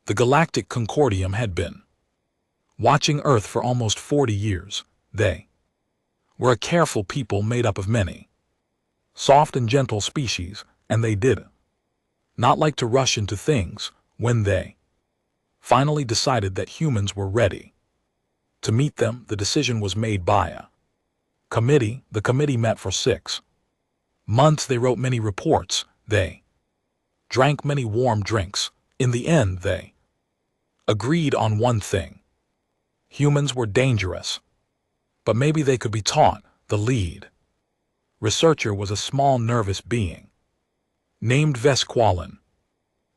The galactic Concordium had been watching Earth for almost 40 years. They were a careful people made up of many soft and gentle species, and they did not like to rush into things. When they finally decided that humans were ready to meet them, the decision was made by a committee. The committee met for 6 months. They wrote many reports. They drank many warm drinks. In the end, they agreed on one thing. Humans were dangerous, but maybe they could be taught. The lead researcher was a small, nervous being named Vesqualen.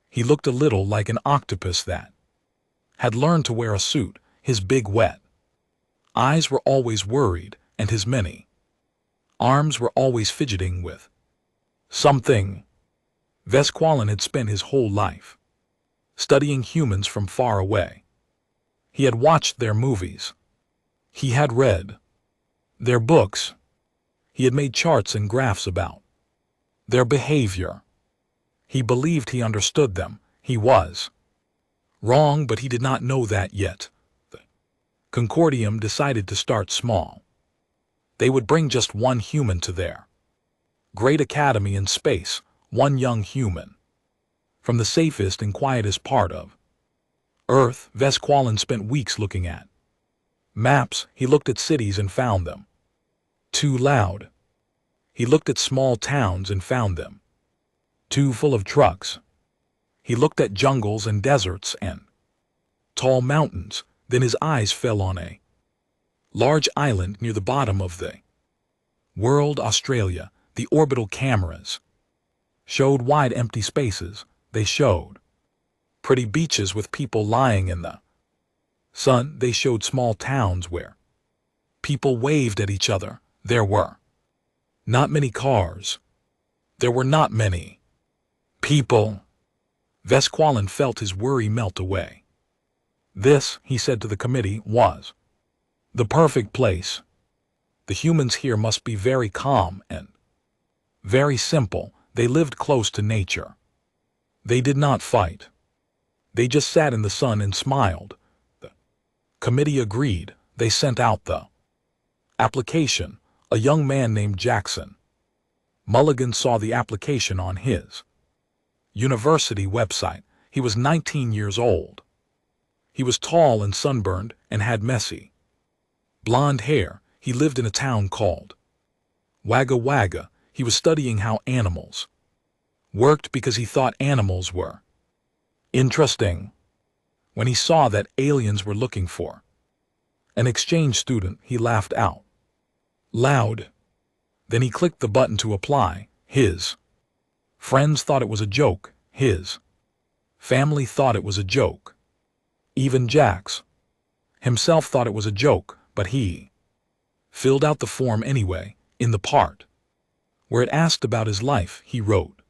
He looked a little like an octopus that had learned to wear a suit. His big, wet eyes were always worried, and his many arms were always fidgeting with something. Vesqualen had spent his whole life studying humans from far away. He had watched their movies. He had read their books. He had made charts and graphs about their behavior. He believed he understood them. He was wrong, but he did not know that yet. The Concordium decided to start small. They would bring just one human to their great academy in space, one young human from the safest and quietest part of Earth. Vesqualen spent weeks looking at maps. He looked at cities and found them too loud. He looked at small towns and found them too full of trucks. He looked at jungles and deserts and tall mountains. Then his eyes fell on a large island near the bottom of the world, Australia. The orbital cameras showed wide empty spaces. They showed pretty beaches with people lying in the sun. They showed small towns where people waved at each other. There were not many cars. There were not many people. Vesqualen felt his worry melt away. This, he said to the committee, was the perfect place. The humans here must be very calm and very simple. They lived close to nature. They did not fight. They just sat in the sun and smiled. The committee agreed. They sent out the application. A young man named Jackson Mulligan saw the application on his university website. He was 19 years old. He was tall and sunburned and had messy blonde hair. He lived in a town called Wagga Wagga. He was studying how animals worked because he thought animals were interesting. When he saw that aliens were looking for an exchange student, he laughed out loud. Then he clicked the button to apply. His friends thought it was a joke. His family thought it was a joke. Even Jax himself thought it was a joke, but he filled out the form anyway. In the part where it asked about his life, he wrote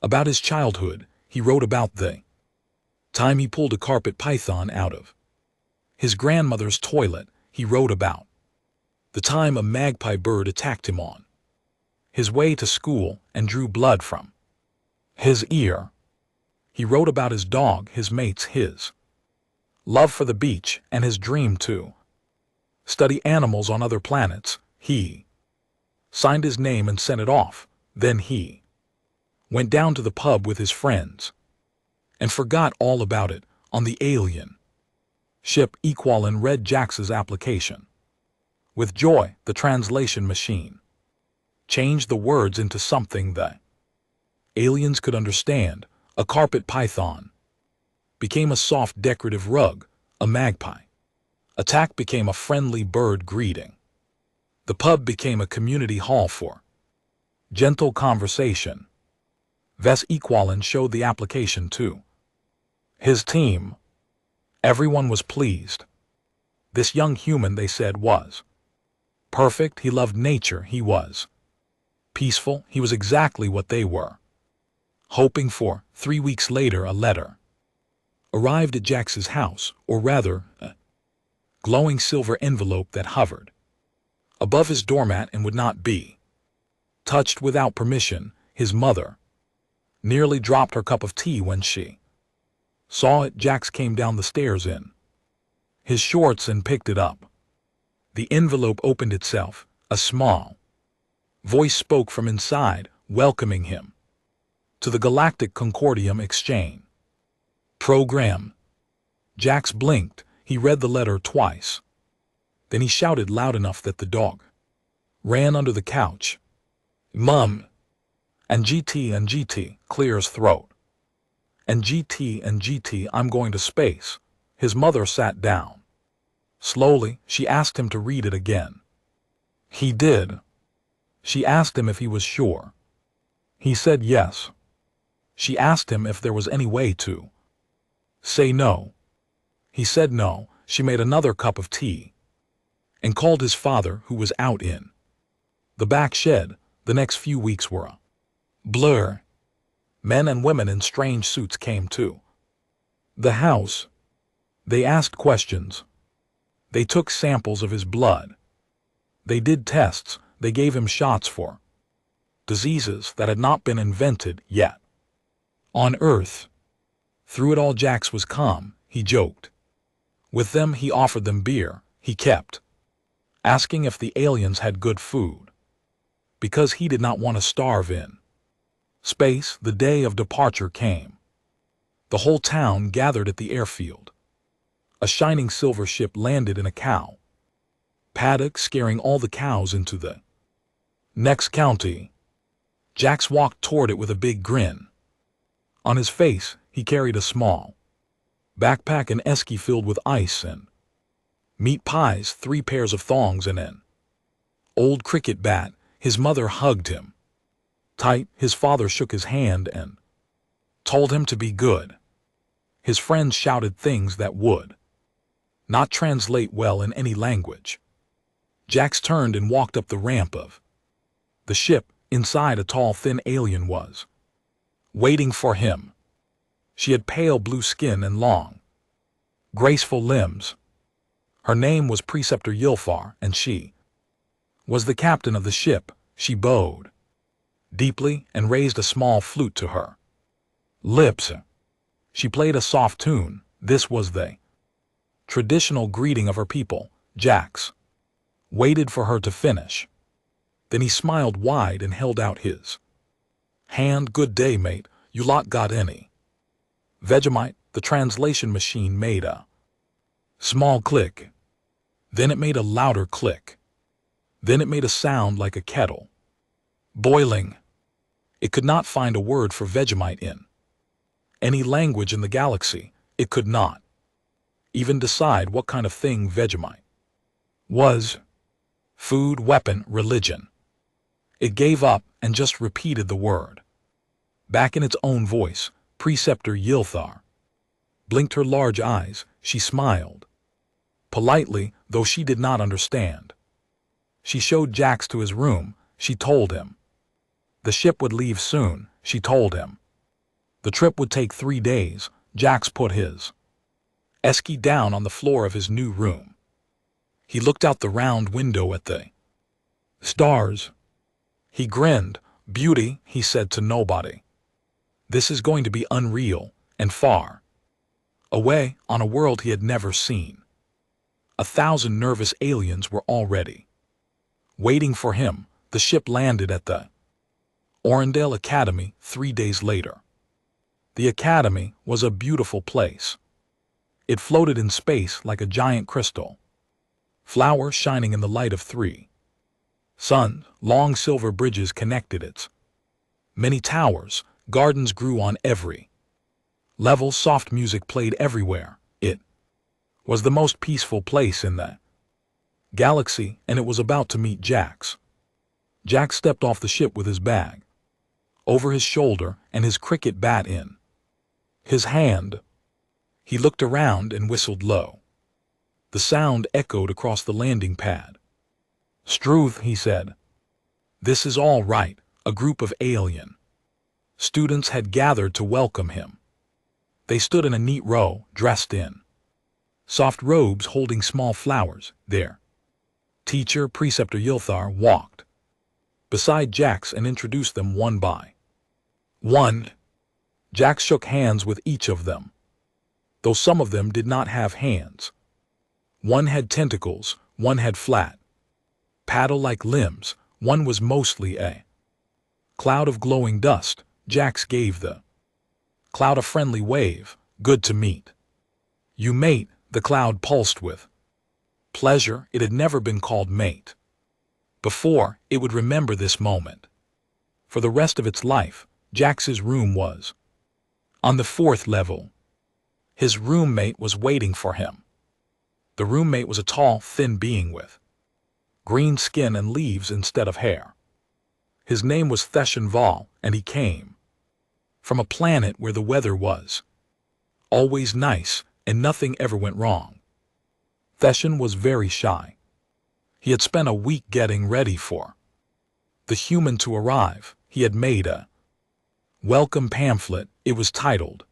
about his childhood. He wrote about the time he pulled a carpet python out of his grandmother's toilet. He wrote about the time a magpie bird attacked him on his way to school and drew blood from his ear. He wrote about his dog, his mates, his love for the beach, and his dream to study animals on other planets. He signed his name and sent it off. Then he went down to the pub with his friends and forgot all about it. On the alien ship, Equalin read Jax's application. With joy, the translation machine changed the words into something that aliens could understand. A carpet python became a soft decorative rug. A magpie attack became a friendly bird greeting. The pub became a community hall for gentle conversation. Vesqualen showed the application to his team. Everyone was pleased. This young human, they said, was perfect. He loved nature. He was peaceful. He was exactly what they were hoping for. 3 weeks later, a letter arrived at Jax's house, or rather, a glowing silver envelope that hovered above his doormat and would not be touched without permission. His mother nearly dropped her cup of tea when she Saw it, Jax came down the stairs in his shorts and picked it up. The envelope opened itself. A small voice spoke from inside, welcoming him to the Galactic Concordium Exchange program. Jax blinked. He read the letter twice. Then he shouted loud enough that the dog ran under the couch. Mum! And GT, clear his throat. And GT, I'm going to space. His mother sat down. Slowly, she asked him to read it again. He did. She asked him if he was sure. He said yes. She asked him if there was any way to say no. He said no. She made another cup of tea and called his father, who was out in the back shed. The next few weeks were a blur. Men and women in strange suits came to the house. They asked questions. They took samples of his blood. They did tests. They gave him shots for diseases that had not been invented yet on Earth. Through it all, Jax was calm. He joked with them. He offered them beer. He kept asking if the aliens had good food, because he did not want to starve in space. The day of departure came. The whole town gathered at the airfield. A shining silver ship landed in a cow paddock, scaring all the cows into the next county. Jax walked toward it with a big grin on his face. He carried a small backpack and esky filled with ice and meat pies, 3 pairs of thongs, and an old cricket bat. His mother hugged him tight. His father shook his hand and told him to be good. His friends shouted things that would not translate well in any language. Jax turned and walked up the ramp of the ship. Inside, a tall, thin alien was waiting for him. She had pale blue skin and long, graceful limbs. Her name was Preceptor Ylfar, and she was the captain of the ship. She bowed deeply and raised a small flute to her lips. She played a soft tune. This was the traditional greeting of her people. Jax waited for her to finish. Then he smiled wide and held out his hand. Good day, mate. You lot got any Vegemite? The translation machine made a small click. Then it made a louder click. Then it made a sound like a kettle boiling. It could not find a word for Vegemite in any language in the galaxy. It could not even decide what kind of thing Vegemite was. Food, weapon, religion. It gave up and just repeated the word back in its own voice. Preceptor Ylfar blinked her large eyes. She smiled politely, though she did not understand. She showed Jax to his room. She told him the ship would leave soon. She told him the trip would take 3 days. Jax put his esky down on the floor of his new room. He looked out the round window at the stars. He grinned. Beauty, he said to nobody. This is going to be unreal and far away on a world he had never seen. 1,000 nervous aliens were already waiting for him. The ship landed at the Orendale Academy 3 days later. The academy was a beautiful place. It floated in space like a giant crystal flower shining in the light of 3 suns. Long silver bridges connected its many towers. Gardens grew on every level. Soft music played everywhere. It was the most peaceful place in the galaxy, and it was about to meet Jax. Jax stepped off the ship with his bag over his shoulder and his cricket bat in his hand. He looked around and whistled low. The sound echoed across the landing pad. Struth, he said. This is all right. A group of alien students had gathered to welcome him. They stood in a neat row, dressed in soft robes holding small flowers. Their teacher, Preceptor Ylfar, walked beside Jax and introduced them one by one. Jax shook hands with each of them. though some of them did not have hands. One had tentacles, one had flat, paddle-like limbs, one was mostly a cloud of glowing dust. Jax gave the cloud a friendly wave. Good to meet you, mate, the cloud pulsed with pleasure. It had never been called mate before. It would remember this moment for the rest of its life. Jax's room was on the 4th level. His roommate was waiting for him. The roommate was a tall, thin being with green skin and leaves instead of hair. His name was Theshan, and he came from a planet where the weather was always nice and nothing ever went wrong. Theshan was very shy. He had spent a week getting ready for the human to arrive. He had made a welcome pamphlet. It was titled,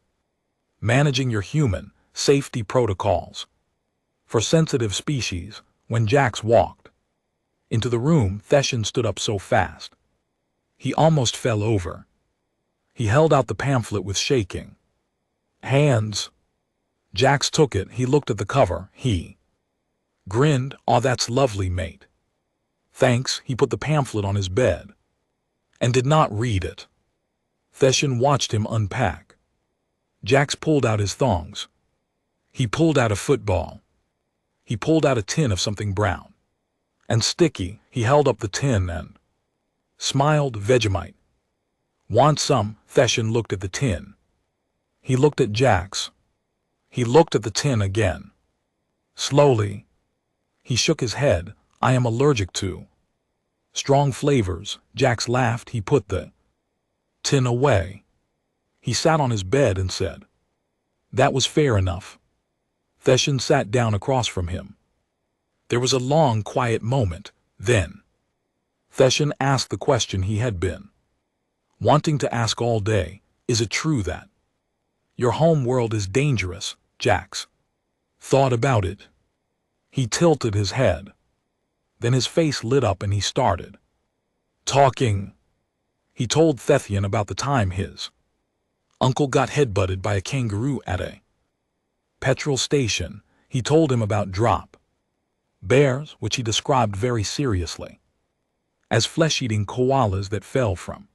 "Managing Your Human Safety Protocols for Sensitive Species." When Jax walked into the room, Theshan stood up so fast he almost fell over. He held out the pamphlet with shaking hands. Jax took it. He looked at the cover. He grinned. "Aw, that's lovely, mate." "Thanks." He put the pamphlet on his bed and did not read it. Theshan watched him unpack. Jax pulled out his thongs. He pulled out a football. He pulled out a tin of something brown and sticky. He held up the tin and smiled. "Vegemite. Want some?" Theshan looked at the tin. He looked at Jax. He looked at the tin again. Slowly, he shook his head. "I am allergic to strong flavors." Jax laughed. He put the tin away. He sat on his bed and said, "That was fair enough." Theshan sat down across from him. There was a long, quiet moment. Then Theshan asked the question he had been wanting to ask all day. "Is it true that your home world is dangerous?" Jax thought about it. He tilted his head. Then his face lit up and he started talking. He told Thethian about the time his uncle got headbutted by a kangaroo at a petrol station. He told him about drop bears, which he described very seriously as flesh-eating koalas that fell from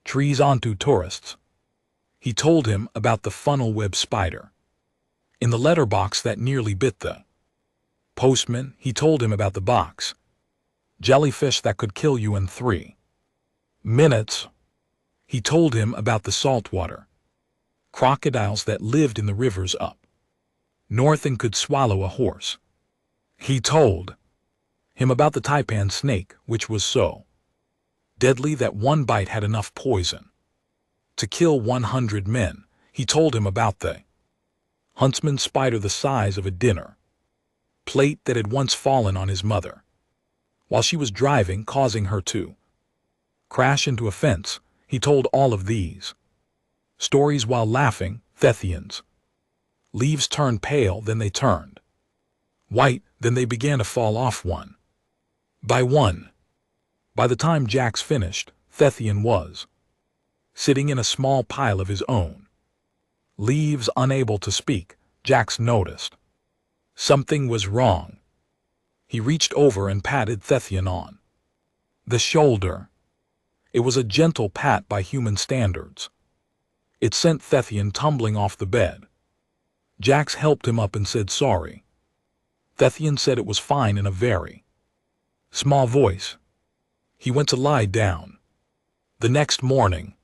trees onto tourists. He told him about the funnel web spider in the letterbox that nearly bit the postman. He told him about the box jellyfish that could kill you in 3 minutes. He told him about the saltwater crocodiles that lived in the rivers up north and could swallow a horse. He told him about the taipan snake, which was so deadly that one bite had enough poison to kill 100 men. He told him about the huntsman spider the size of a dinner plate that had once fallen on his mother while she was driving, causing her to crash into a fence. He told all of these stories while laughing. Thethian's leaves turned pale, then they turned white, then they began to fall off one by one. By the time Jax finished, Thethian was sitting in a small pile of his own leaves, unable to speak. Jax noticed something was wrong. He reached over and patted Thethian on the shoulder. It was a gentle pat by human standards. It sent Thethian tumbling off the bed. Jax helped him up and said sorry. Thethian said it was fine in a very small voice. He went to lie down. The next morning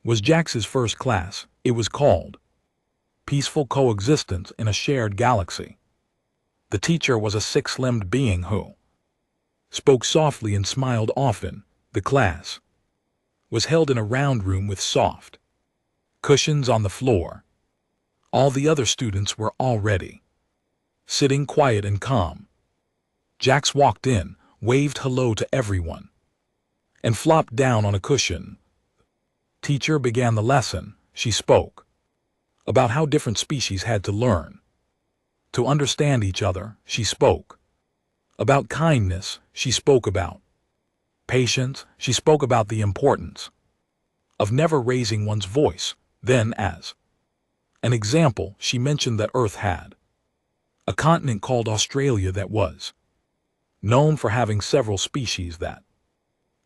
was Jax's first class. It was called Peaceful Coexistence in a Shared Galaxy. The teacher was a 6-limbed being who spoke softly and smiled often. The class was held in a round room with soft cushions on the floor. All the other students were already sitting quiet and calm. Jax walked in, waved hello to everyone, and flopped down on a cushion. Teacher began the lesson. She spoke about how different species had to learn to understand each other. She spoke about kindness. She spoke about patience. She spoke about the importance of never raising one's voice. Then, as An example, she mentioned that Earth had a continent called Australia that was known for having several species that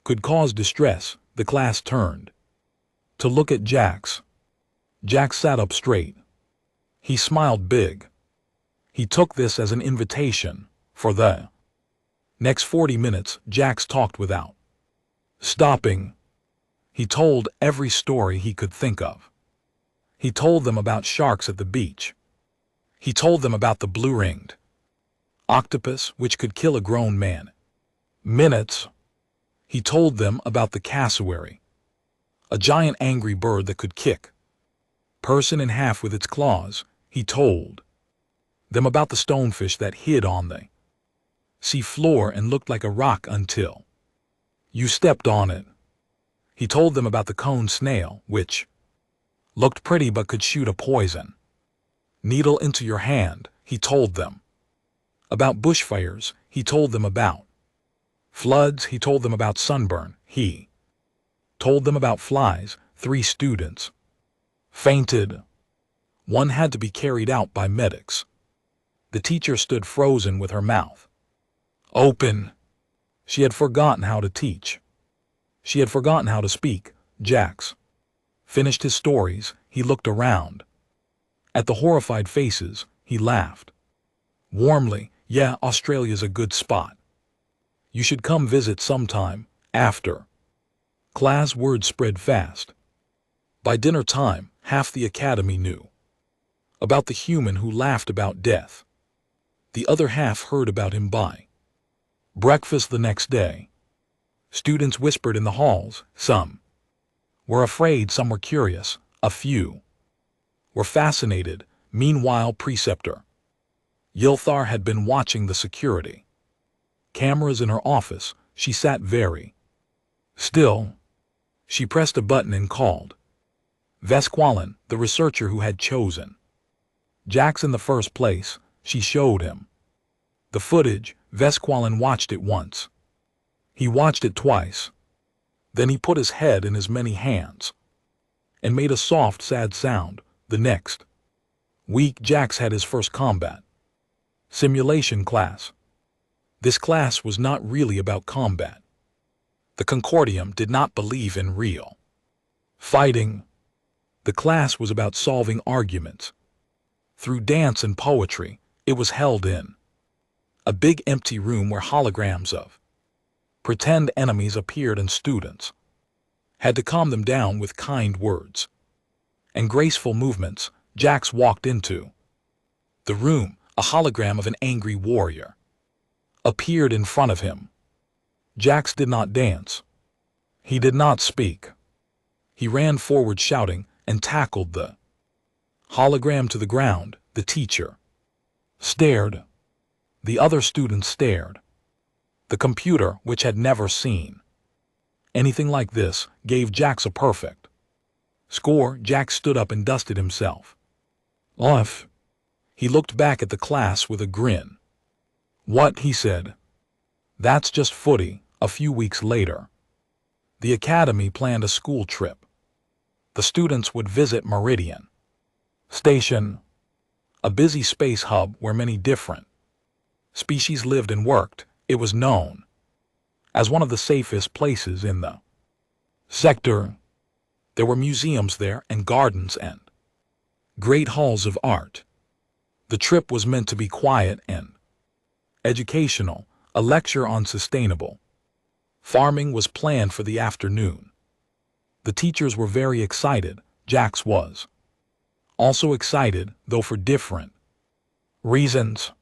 could cause distress. The class turned to look at Jax. Jax sat up straight. He smiled big. He took this as an invitation. For the next 40 minutes, Jax talked without stopping. He told every story he could think of. He told them about sharks at the beach. He told them about the blue-ringed octopus, which could kill a grown man in minutes. He told them about the cassowary, a giant angry bird that could kick a person in half with its claws. He told them about the stonefish that hid on the sea floor and looked like a rock until you stepped on it. He told them about the cone snail, which looked pretty but could shoot a poison needle into your hand. He told them about bushfires. He told them about floods. He told them about sunburn. He told them about flies. 3 students fainted. One had to be carried out by medics. The teacher stood frozen with her mouth open. She had forgotten how to teach. She had forgotten how to speak. Jax finished his stories. He looked around at the horrified faces. He laughed warmly. Yeah, Australia's a good spot. You should come visit sometime. After class, word spread fast. By dinner time, half the academy knew about the human who laughed about death. The other half heard about him by breakfast the next day. Students whispered in the halls. Some were afraid, some were curious, a few were fascinated. Meanwhile, Preceptor Yilthar had been watching the security cameras in her office. She sat very still. She pressed a button and called Vesqualin, the researcher who had chosen Jax in the first place. She showed him the footage. Vesqualin watched it once. He watched it twice. Then he put his head in his many hands and made a soft, sad sound. The next week, Jax had his first combat simulation class. This class was not really about combat. The Concordium did not believe in real fighting. The class was about solving arguments through dance and poetry. It was held in a big empty room where holograms of pretend enemies appeared and students had to calm them down with kind words and graceful movements. Jax walked into the room. A hologram of an angry warrior appeared in front of him. Jax did not dance. He did not speak. He ran forward shouting and tackled the hologram to the ground. The teacher stared. The other students stared. The computer, which had never seen anything like this, gave Jax a perfect score. Jax stood up and dusted himself off. He looked back at the class with a grin. What? He said. That's just footy. A few weeks later, the academy planned a school trip. The students would visit Meridian Station, a busy space hub where many different species lived and worked. It was known as one of the safest places in the sector. There were museums there and gardens and great halls of art. The trip was meant to be quiet and educational. A lecture on sustainable farming was planned for the afternoon. The teachers were very excited. Jax was also excited, though for different reasons.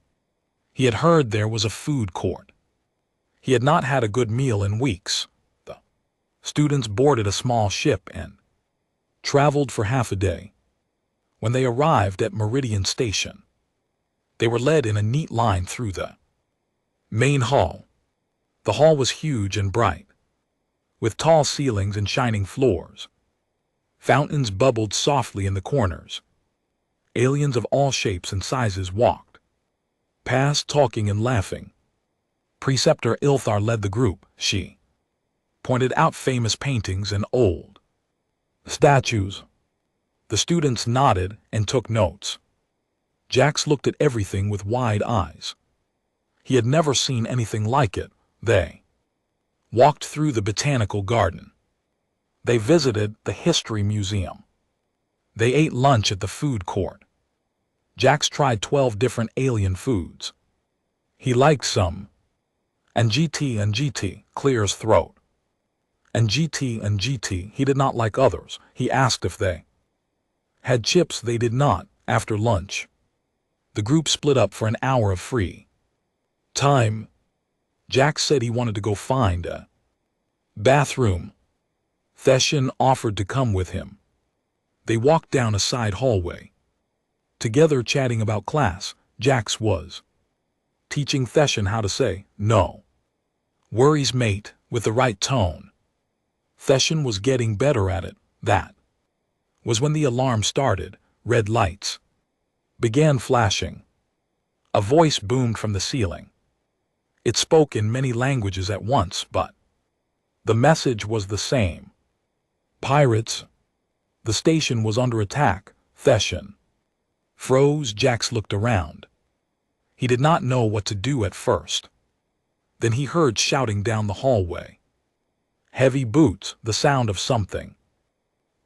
He had heard there was a food court. He had not had a good meal in weeks. The students boarded a small ship and traveled for half a day. When they arrived at Meridian Station, they were led in a neat line through the main hall. The hall was huge and bright, with tall ceilings and shining floors. Fountains bubbled softly in the corners. Aliens of all shapes and sizes walked past, talking and laughing. Preceptor Ilthar led the group. She pointed out famous paintings and old statues. The students nodded and took notes. Jax looked at everything with wide eyes. He had never seen anything like it. They walked through the botanical garden. They visited the history museum. They ate lunch at the food court. Jax tried 12 different alien foods. He liked some. And GT clear his throat. And GT he did not like others. He asked if they had chips. They did not. After lunch, the group split up for an hour of free time. Jax said he wanted to go find a bathroom. Theshan offered to come with him. They walked down a side hallway. Together chatting about class, Jax was teaching Theshan how to say no worries, mate, with the right tone. Theshan was getting better at it. That was when the alarm started. Red lights began flashing. A voice boomed from the ceiling. It spoke in many languages at once, but the message was the same. Pirates. The station was under attack. Theshan froze. Jax looked around. He did not know what to do at first. Then he heard shouting down the hallway. Heavy boots, the sound of something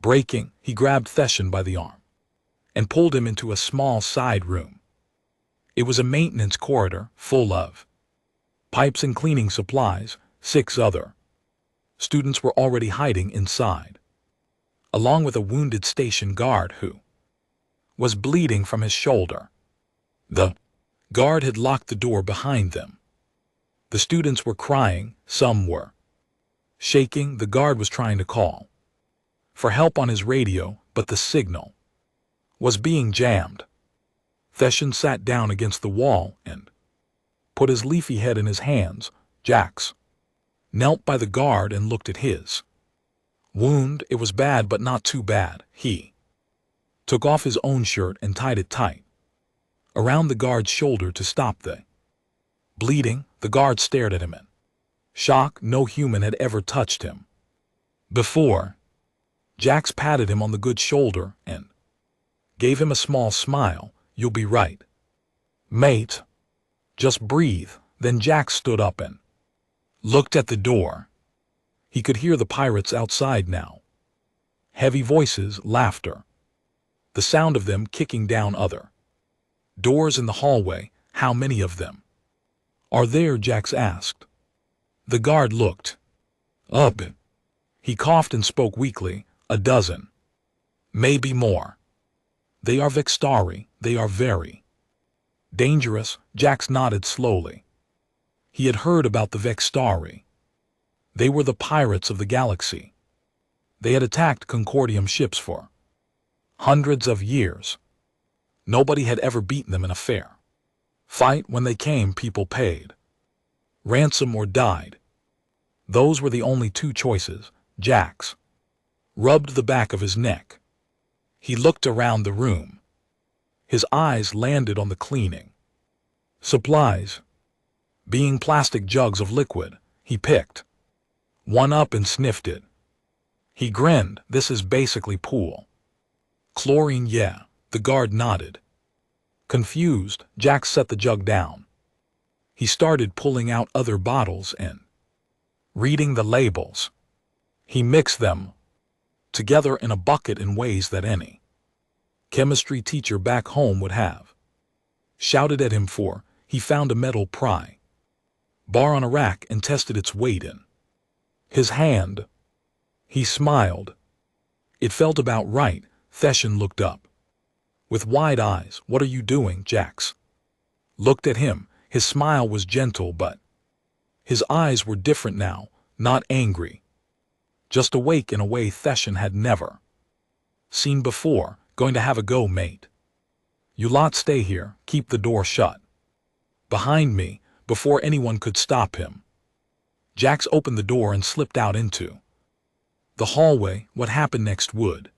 breaking. He grabbed Theshan by the arm and pulled him into a small side room. It was a maintenance corridor full of pipes and cleaning supplies. 6 other students were already hiding inside, along with a wounded station guard who was bleeding from his shoulder. The guard had locked the door behind them. The students were crying. Some were shaking. The guard was trying to call for help on his radio, but the signal was being jammed. Theshan sat down against the wall and put his leafy head in his hands. Jax knelt by the guard and looked at his wound. It was bad, but not too bad. He took off his own shirt and tied it tight around the guard's shoulder to stop the bleeding. The guard stared at him in shock. No human had ever touched him before. Jax patted him on the good shoulder and gave him a small smile. You'll be right, mate. Just breathe. Then Jax stood up and looked at the door. He could hear the pirates outside now. Heavy voices, laughter. The sound of them kicking down other doors in the hallway. How many of them are there? Jax asked. The guard looked up. He coughed and spoke weakly. 12. Maybe more. They are Vextari. They are very dangerous. Jax nodded slowly. He had heard about the Vextari. They were the pirates of the galaxy. They had attacked Concordium ships for hundreds of years. Nobody had ever beaten them in a fair fight. When they came, people paid ransom or died. Those were the only 2 choices. Jax rubbed the back of his neck. He looked around the room. His eyes landed on the cleaning supplies. Being plastic jugs of liquid, he picked one up and sniffed it. He grinned. This is basically pool chlorine. Yeah. The guard nodded. Confused, Jax set the jug down. He started pulling out other bottles and reading the labels. He mixed them together in a bucket in ways that any chemistry teacher back home would have shouted at him for. He found a metal pry bar on a rack and tested its weight in his hand. He smiled. It felt about right. Theshan looked up with wide eyes. What are you doing? Jax looked at him. His smile was gentle, but his eyes were different now, not angry. Just awake in a way Theshan had never seen before. Going to have a go, mate? You lot stay here. Keep the door shut behind me. Before anyone could stop him, Jax opened the door and slipped out into the hallway. What happened next would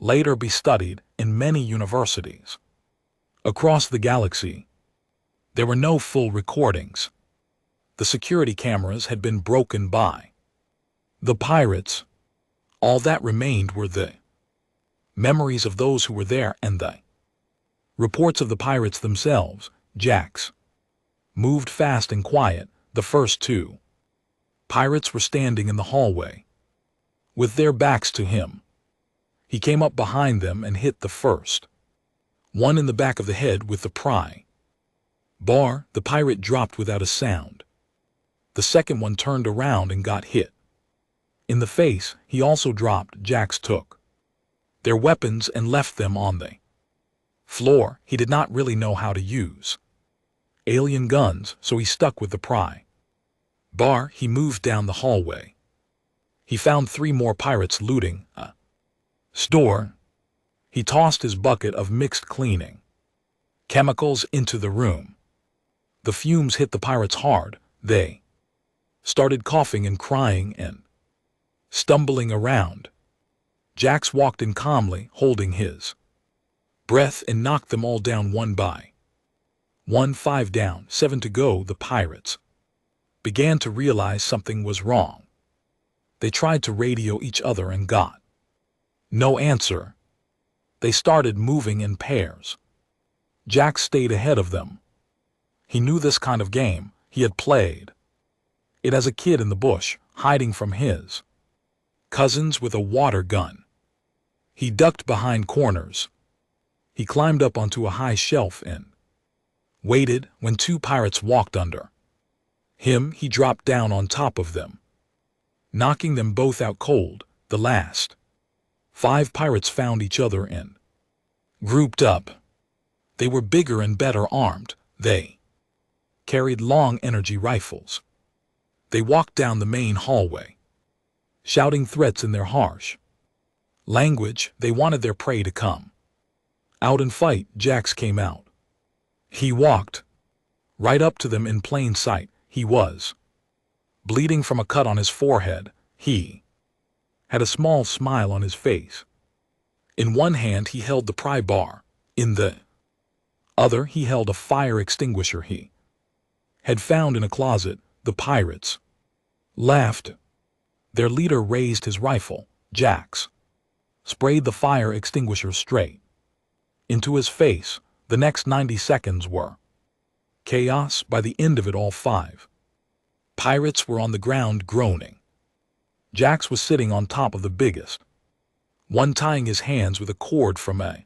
later be studied in many universities across the galaxy. There were no full recordings. The security cameras had been broken by the pirates. All that remained were the memories of those who were there and the reports of the pirates themselves. Jax moved fast and quiet. The first two pirates were standing in the hallway, with their backs to him. He came up behind them and hit the first one in the back of the head with the pry bar. The pirate dropped without a sound. The second one turned around and got hit in the face. He also dropped. Jax took their weapons and left them on the floor. He did not really know how to use alien guns, so he stuck with the pry bar. He moved down the hallway. He found 3 more pirates looting a store. He tossed his bucket of mixed cleaning chemicals into the room. The fumes hit the pirates hard. They started coughing and crying and stumbling around. Jax walked in calmly, holding his breath, and knocked them all down one by one. 5 down, 7 to go. The pirates began to realize something was wrong. They tried to radio each other and got no answer. They started moving in pairs. Jax stayed ahead of them. He knew this kind of game. He had played it as a kid in the bush, hiding from his cousins with a water gun. He ducked behind corners. He climbed up onto a high shelf and waited. When 2 pirates walked under him, he dropped down on top of them, knocking them both out cold. The last 5 pirates found each other and grouped up. They were bigger and better armed. They carried long energy rifles. They walked down the main hallway, shouting threats in their harsh language. They wanted their prey to come out and fight. Jax came out. He walked right up to them in plain sight. He was bleeding from a cut on his forehead. He had a small smile on his face. In one hand he held the pry bar. In the other he held a fire extinguisher he had found in a closet. The pirates laughed. Their leader raised his rifle. Jax sprayed the fire extinguisher straight into his face. The next 90 seconds were chaos. By the end of it, all 5 pirates were on the ground groaning. Jax was sitting on top of the biggest one, tying his hands with a cord from a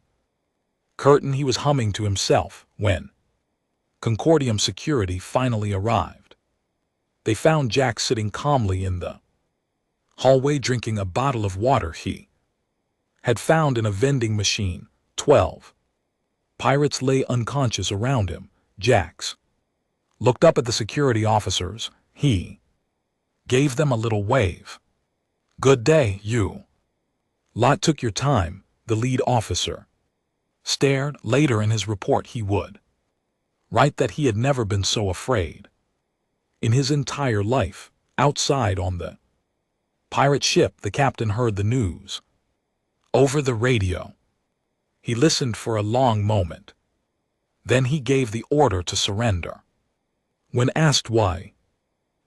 curtain. He was humming to himself when Concordium security finally arrived. They found Jax sitting calmly in the hallway, drinking a bottle of water he had found in a vending machine. 12 pirates lay unconscious around him. Jax looked up at the security officers. He gave them a little wave. "Good day, you lot took your time," the lead officer stared. Later in his report he would write that he had never been so afraid in his entire life. Outside on the pirate ship, the captain heard the news over the radio. He listened for a long moment. Then he gave the order to surrender. When asked why,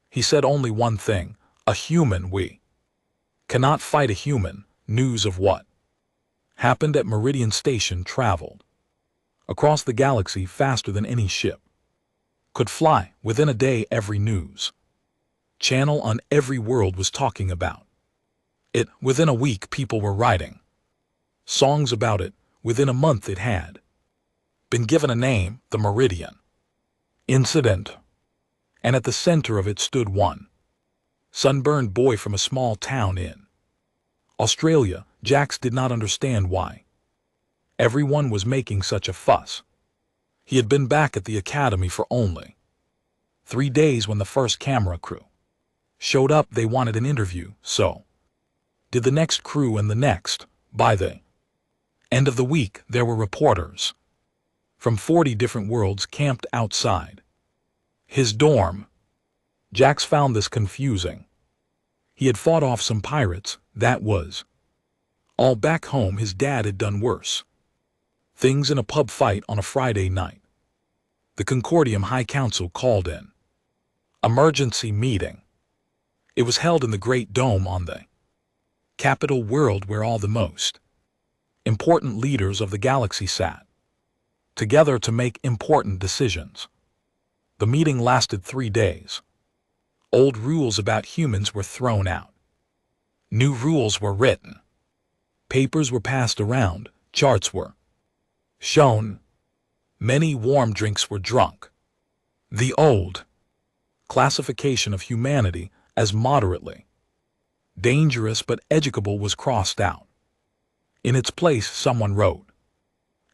he said only one thing: "A human. We cannot fight a human." News of what happened at Meridian Station traveled across the galaxy faster than any ship could fly. Within a day, every news channel on every world was talking about it. Within a week, people were writing songs about it. Within a month, it had been given a name: the Meridian Incident. And at the center of it stood one sunburned boy from a small town in Australia. Jax did not understand why everyone was making such a fuss. He had been back at the academy for only 3 days when the first camera crew showed up. They wanted an interview, so did the next crew and the next. By the end of the week, there were reporters from 40 different worlds camped outside his dorm. Jax found this confusing. He had fought off some pirates, that was all. Back home, his dad had done worse things in a pub fight on a Friday night. The Concordium High Council called an emergency meeting. It was held in the Great Dome on the capital world, where all the most Important leaders of the galaxy sat together to make important decisions. The meeting lasted 3 days. Old rules about humans were thrown out. New rules were written. Papers were passed around, charts were shown. Many warm drinks were drunk. The old classification of humanity as moderately dangerous but educable was crossed out. In its place, someone wrote,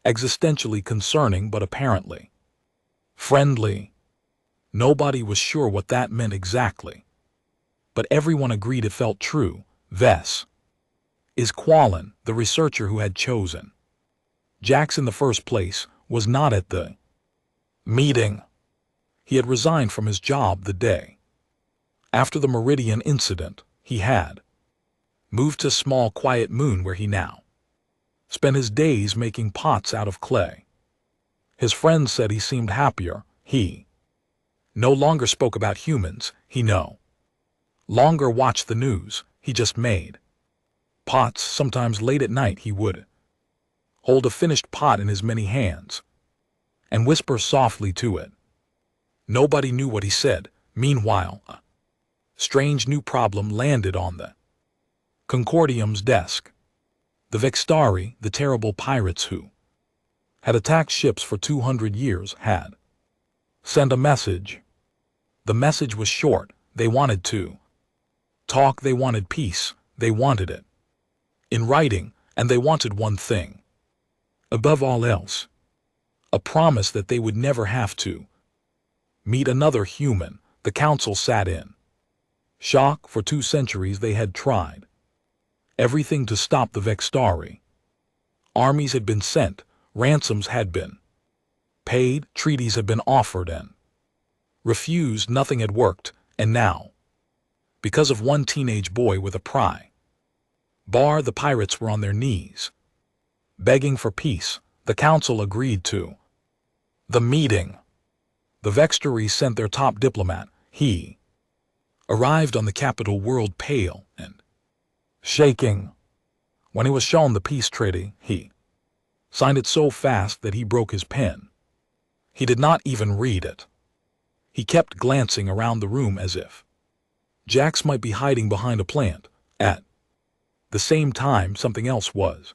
existentially concerning but apparently friendly. Nobody was sure what that meant exactly, but everyone agreed it felt true. This is Quallen, the researcher who had chosen Jax in the first place, was not at the meeting. He had resigned from his job the day after the Meridian incident. He had moved to a small, quiet moon where he now spent his days making pots out of clay. His friends said he seemed happier. He no longer spoke about humans. He no longer watched the news. He just made pots. Sometimes late at night he would hold a finished pot in his many hands and whisper softly to it. Nobody knew what he said. Meanwhile, a strange new problem landed on the Concordium's desk. The Vextari, the terrible pirates who had attacked ships for 200 years, had sent a message. The message was short. They wanted to talk. They wanted peace. They wanted it in writing, and they wanted one thing above all else: a promise that they would never have to meet another human. The council sat in shock. For 2 centuries they had tried everything to stop the Vextari. Armies had been sent, ransoms had been paid, treaties had been offered and refused. Nothing had worked, and now, because of one teenage boy with a pry bar, the pirates were on their knees, begging for peace. The council agreed to the meeting. The Vextari sent their top diplomat. He arrived on the capital world pale and shaking. When he was shown the peace treaty, he signed it so fast that he broke his pen. He did not even read it. He kept glancing around the room as if Jax might be hiding behind a plant. At the same time, something else was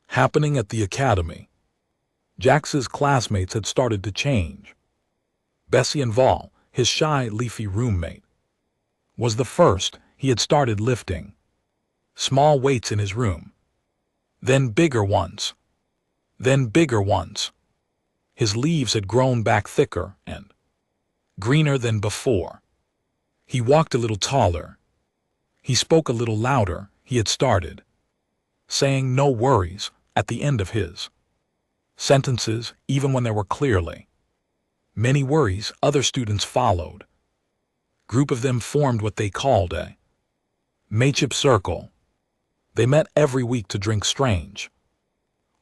happening at the academy. Jax's classmates had started to change. Bessie and Val, his shy, leafy roommate, was the first. He had started lifting small weights in his room, then bigger ones, then bigger ones. His leaves had grown back thicker and greener than before. He walked a little taller. He spoke a little louder. He had started saying "no worries" at the end of his sentences, even when there were clearly many worries. Other students followed. Group of them formed what they called a mateship circle. They met every week to drink strange,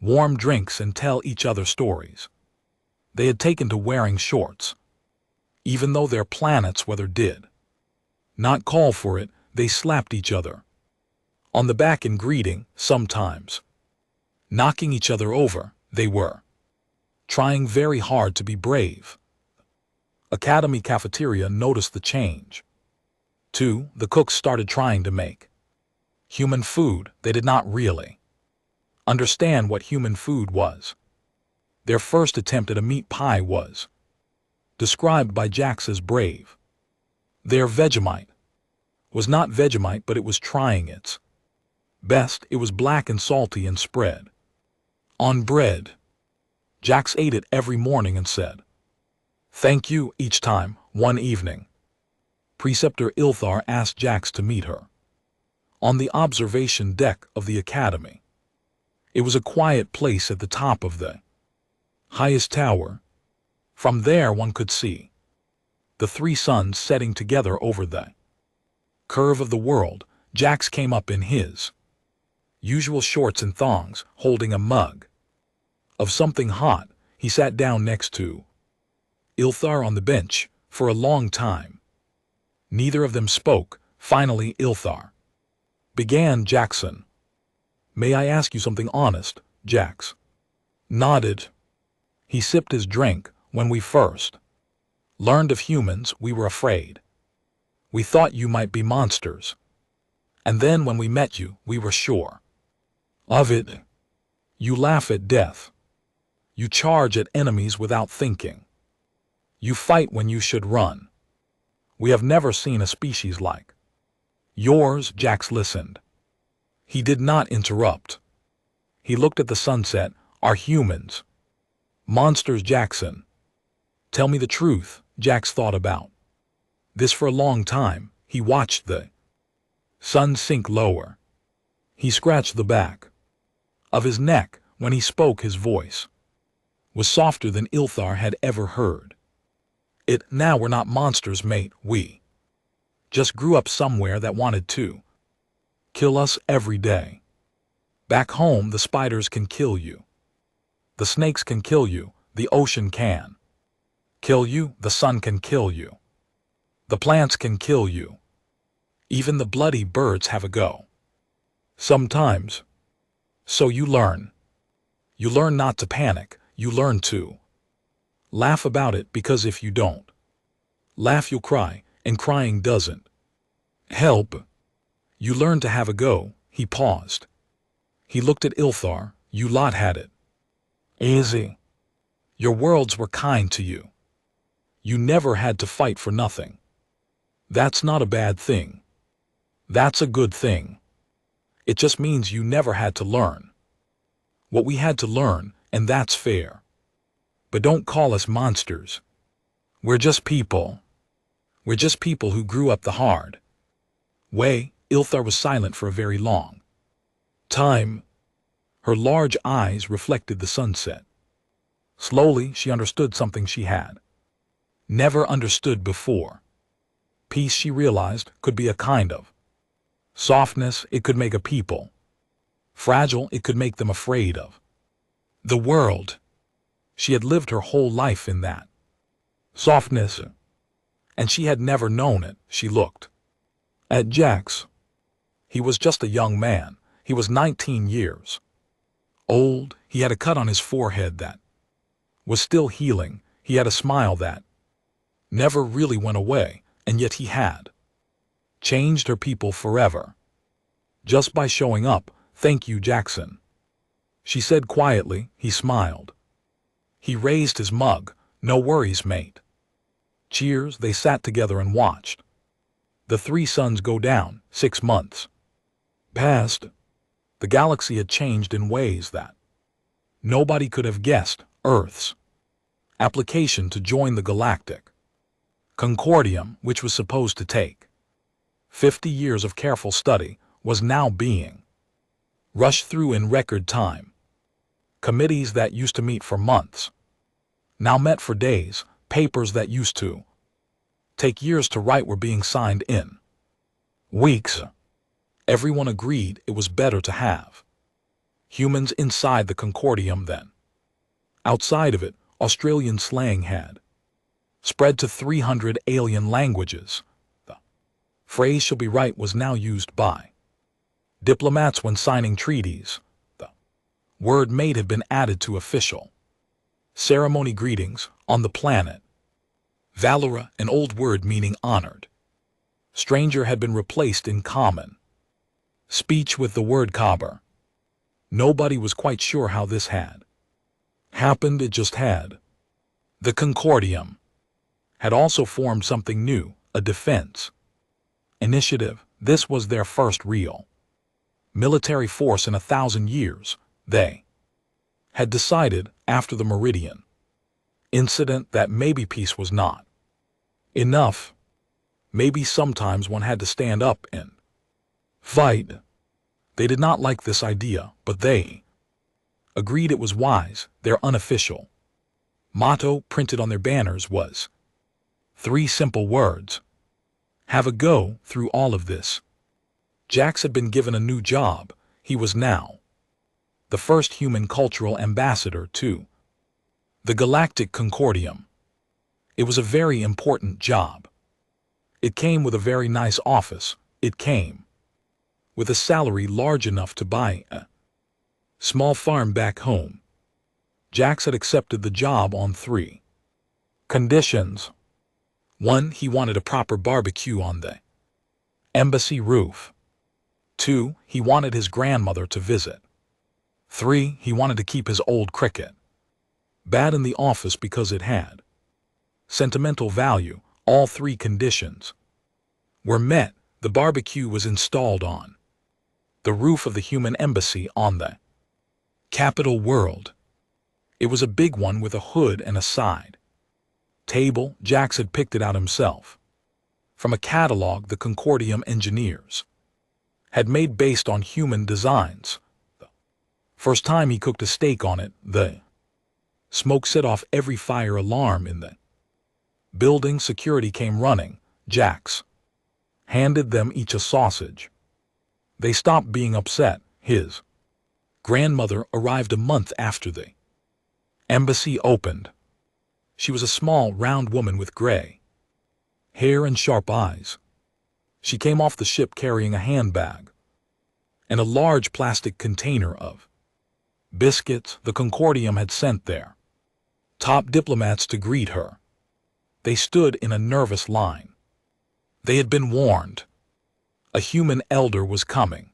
warm drinks and tell each other stories. They had taken to wearing shorts, even though their planet's weather did not call for it. They slapped each other on the back in greeting, sometimes knocking each other over. They were trying very hard to be brave. Academy cafeteria noticed the change. 2. The cooks started trying to make human food. They did not really understand what human food was. Their first attempt at a meat pie was described by Jax as brave. Their Vegemite was not Vegemite, but it was trying its best. It was black and salty and spread on bread. Jax ate it every morning and said "thank you" each time. One evening, Preceptor Ilthar asked Jax to meet her on the observation deck of the academy. It was a quiet place at the top of the highest tower. From there one could see the 3 suns setting together over the curve of the world. Jax came up in his usual shorts and thongs, holding a mug of something hot. He sat down next to Ilthar on the bench. For a long time, neither of them spoke. Finally, Ilthar began. "Jackson, May I ask you something honest, Jax? Nodded. He sipped his drink. When we first learned of humans, we were afraid. We thought you might be monsters. And then when we met you, we were sure of it. You laugh at death. You charge at enemies without thinking. You fight when you should run. We have never seen a species like yours. Jax listened. He did not interrupt. He looked at the sunset. Are humans monsters, Jackson? Tell me the truth. Jax thought about this for a long time. He watched the sun sink lower. He scratched the back of his neck. When he spoke, his voice was softer than Ilthar had ever heard. Now we're not monsters, mate. We just grew up somewhere that wanted to kill us every day. Back home, the spiders can kill you. The snakes can kill you. The ocean can kill you. The sun can kill you. The plants can kill you. Even the bloody birds have a go sometimes. So you learn. You learn not to panic. You learn to laugh about it, because if you don't laugh, you'll cry, and crying doesn't help. You learn to have a go. He paused. He looked at Ilthar. You lot had it easy. Your worlds were kind to you. You never had to fight for nothing. That's not a bad thing. That's a good thing. It just means you never had to learn what we had to learn, and that's fair. But don't call us monsters. We're just people. We're just people who grew up the hard way. Ilthar was silent for a very long time. Her large eyes reflected the sunset. Slowly, she understood something she had never understood before. Peace, she realized, could be a kind of softness. It could make a people fragile. It could make them afraid of the world. She had lived her whole life in that softness, and she had never known it. She looked at Jax. He was just a young man. He was 19 years old. He had a cut on his forehead that was still healing. He had a smile that never really went away, and yet he had changed her people forever just by showing up. Thank you, Jackson, she said quietly. He smiled. He raised his mug. No worries, mate. Cheers. They sat together and watched the three suns go down. 6 months passed. The galaxy had changed in ways that nobody could have guessed. Earth's application to join the galactic concordium, which was supposed to take 50 years of careful study, was now being rushed through in record time. Committees that used to meet for months now met for days. Papers that used to take years to write were being signed in weeks. Everyone agreed it was better to have humans inside the concordium than outside of it. Australian slang had spread to 300 alien languages. The phrase "shall be right" was now used by diplomats when signing treaties. The word "mate" had been added to official ceremony greetings on the planet. Valora, an old word meaning honored stranger, had been replaced in common speech with the word "cobber." Nobody was quite sure how this had happened. It just had. The Concordium had also formed something new, a defense initiative. This was their first real military force in 1,000 years. They had decided, after the Meridian incident, that maybe peace was not enough. Maybe sometimes one had to stand up and fight. They did not like this idea, but they agreed it was wise. Their unofficial motto, printed on their banners, was 3 simple words: have a go. Through all of this, Jax had been given a new job. He was now the first human cultural ambassador to the Galactic Concordium. It was a very important job. It came with a very nice office. It came with a salary large enough to buy a Small farm back home. Jax had accepted the job on 3 conditions. 1. He wanted a proper barbecue on the embassy roof. 2. He wanted his grandmother to visit. 3. He wanted to keep his old cricket bat in the office because it had sentimental value. All 3 conditions were met. The barbecue was installed on the roof of the human embassy on the capital world. It was a big one with a hood and a side table. Jax had picked it out himself from a catalog the Concordium engineers had made based on human designs. The first time he cooked a steak on it, the smoke set off every fire alarm in the building. Security came running. Jax handed them each a sausage. They stopped being upset. His grandmother arrived a month after the embassy opened. She was a small, round woman with gray hair and sharp eyes. She came off the ship carrying a handbag and a large plastic container of biscuits the Concordium had sent their top diplomats to greet her. They stood in a nervous line. They had been warned. A human elder was coming.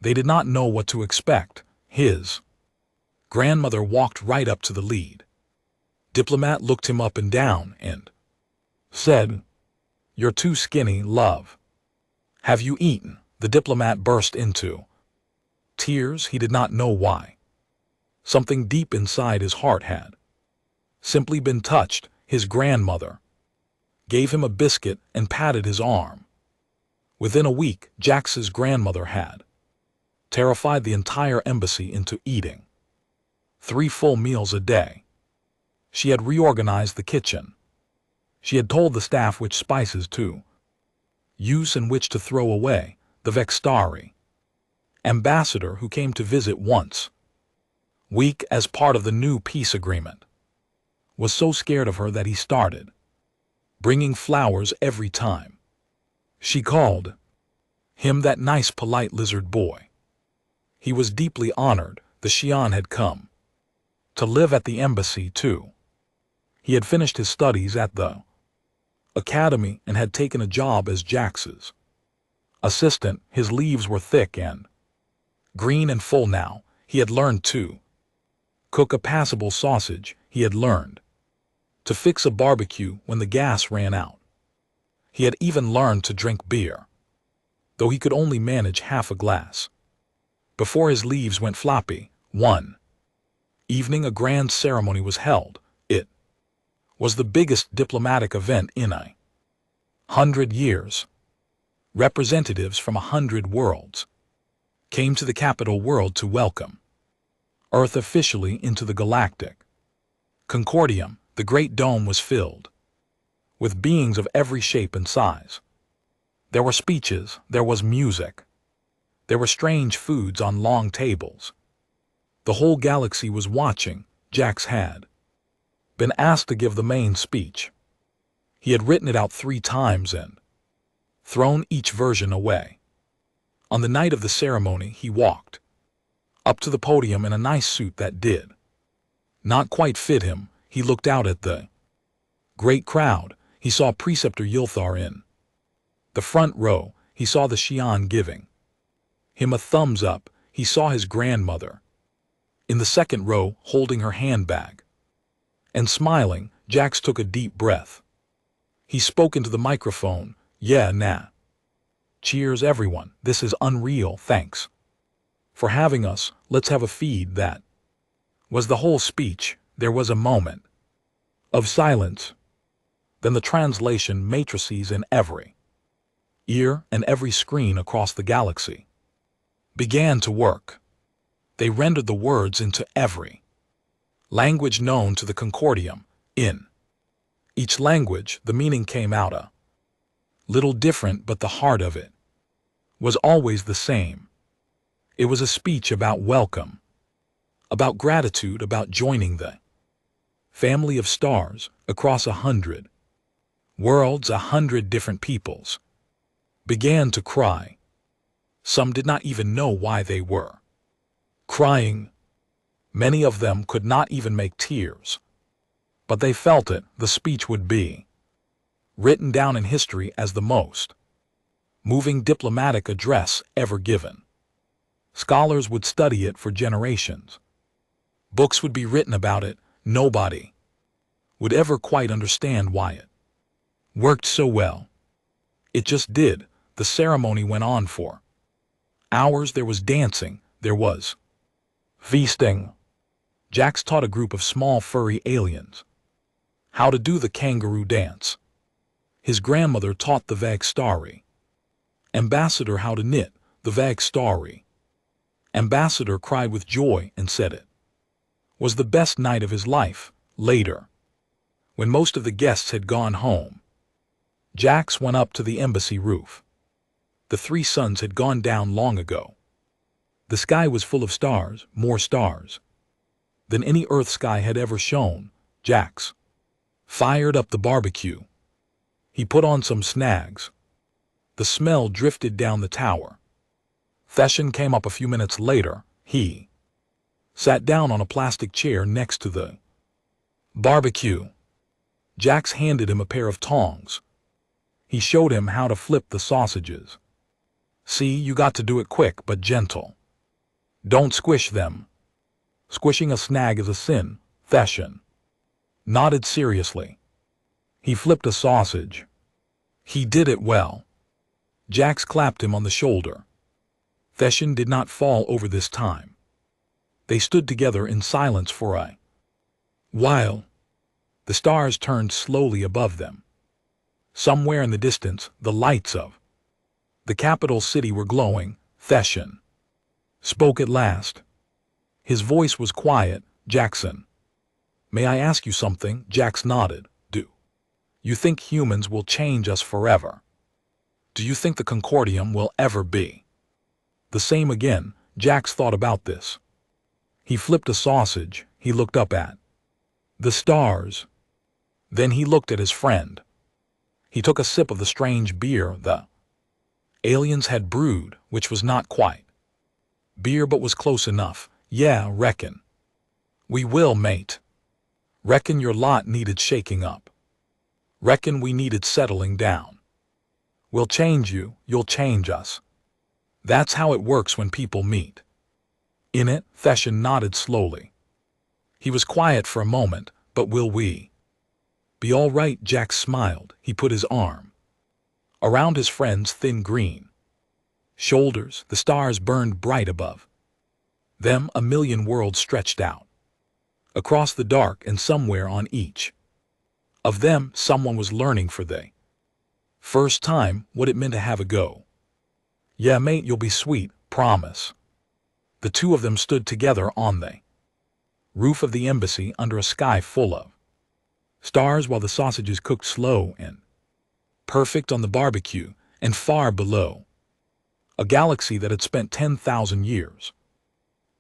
They did not know what to expect. His grandmother walked right up to the lead diplomat, looked him up and down, and said, "You're too skinny, love. Have you eaten?" The diplomat burst into tears. He did not know why. Something deep inside his heart had simply been touched. His grandmother gave him a biscuit and patted his arm. Within a week, Jax's grandmother had terrified the entire embassy into eating 3 full meals a day. She had reorganized the kitchen. She had told the staff which spices to use and which to throw away. The Vextari ambassador, who came to visit once a week as part of the new peace agreement, was so scared of her that he started bringing flowers every time she called him that nice, polite lizard boy. He was deeply honored. The Xian had come to live at the embassy too. He had finished his studies at the academy and had taken a job as Jax's assistant. His leaves were thick and green and full now. He had learned to cook a passable sausage. He had learned to fix a barbecue when the gas ran out. He had even learned to drink beer, though he could only manage half a glass before his leaves went floppy. One evening a grand ceremony was held. It was the biggest diplomatic event in 100 years. Representatives from 100 worlds came to the capital world to welcome Earth officially into the galactic Concordium. The great dome was filled with beings of every shape and size. There were speeches, there was music, there were strange foods on long tables. The whole galaxy was watching. Jax had been asked to give the main speech. He had written it out 3 times and thrown each version away. On the night of the ceremony, he walked up to the podium in a nice suit that did not quite fit him. He looked out at the great crowd. He saw Preceptor Yilthar in the front row. He saw the Xian giving him a thumbs up. He saw his grandmother in the second row holding her handbag and smiling. Jax took a deep breath. He spoke into the microphone. "Yeah, nah. Cheers, everyone. This is unreal. Thanks for having us. Let's have a feed." That was the whole speech. There was a moment of silence. Then the translation matrices in every ear and every screen across the galaxy began to work. They rendered the words into every language known to the Concordium. In each language, the meaning came out a little different, but the heart of it was always the same. It was a speech about welcome, about gratitude, about joining the family of stars across 100 worlds. 100 different peoples began to cry. Some did not even know why they were crying. Many of them could not even make tears. But they felt it. The speech would be written down in history as the most moving diplomatic address ever given. Scholars would study it for generations. Books would be written about it. Nobody would ever quite understand why it worked so well. It just did. The ceremony went on for hours. There was dancing. There was feasting. Jax taught a group of small furry aliens how to do the kangaroo dance. His grandmother taught the HFY ambassador how to knit. The HFY ambassador cried with joy and said it was the best night of his life. Later, when most of the guests had gone home, Jax went up to the embassy roof. The 3 suns had gone down long ago. The sky was full of stars, more stars than any Earth sky had ever shown. Jax fired up the barbecue. He put on some snags. The smell drifted down the tower. Theshin came up a few minutes later. He sat down on a plastic chair next to the barbecue. Jax handed him a pair of tongs. He showed him how to flip the sausages. See, you got to do it quick but gentle. Don't squish them. Squishing a snag is a sin. Theshin nodded seriously. He flipped a sausage. He did it well. Jax clapped him on the shoulder. Theshin did not fall over this time. They stood together in silence for a while. The stars turned slowly above them. Somewhere in the distance, the lights of the capital city were glowing. Theshin spoke at last. His voice was quiet. Jackson, may I ask you something? Jax nodded. Do you think humans will change us forever? Do you think the Concordium will ever be the same again? Jax thought about this. He flipped a sausage. He looked up at the stars. Then he looked at his friend. He took a sip of the strange beer the aliens had brewed, which was not quite beer but was close enough. Yeah, reckon we will, mate. Reckon your lot needed shaking up. Reckon we needed settling down. We'll change you, you'll change us. That's how it works when people meet. In it, Theshin nodded slowly. He was quiet for a moment. But will we be all right? Jax smiled. He put his arm around his friend's thin green shoulders. The stars burned bright above them. A million worlds stretched out across the dark, and somewhere on each of them someone was learning for the first time what it meant to have a go. Yeah, mate, you'll be sweet, promise. The 2 of them stood together on the roof of the embassy under a sky full of stars while the sausages cooked slow and perfect on the barbecue. And far below, a galaxy that had spent 10,000 years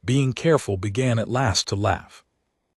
being careful began at last to laugh.